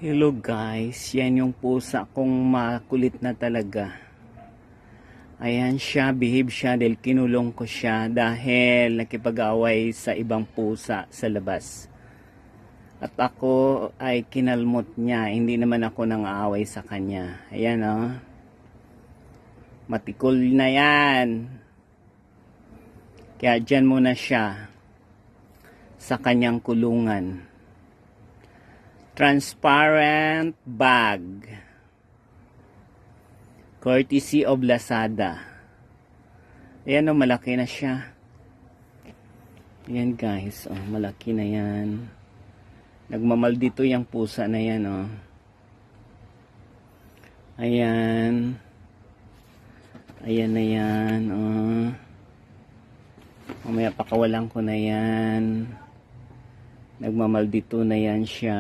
Hello guys, yan yung pusa kong makulit na talaga. Ayan siya, behave siya dahil kinulong ko siya dahil nakipag-away sa ibang pusa sa labas. At ako ay kinalmot niya, hindi naman ako nang-aaway sa kanya. Ayan oh. Matikol na yan. Kaya dyan muna siya sa kanyang kulungan. Transparent bag, courtesy of Lazada. Ayan o, malaki na siya. Ayan guys, oh, malaki na yan. Nagmamaldito yung pusa na yan, oh. Ayan. Ayan na yan, oh. Mamaya pakawalan ko na yan. Nagmamaldito na yan siya.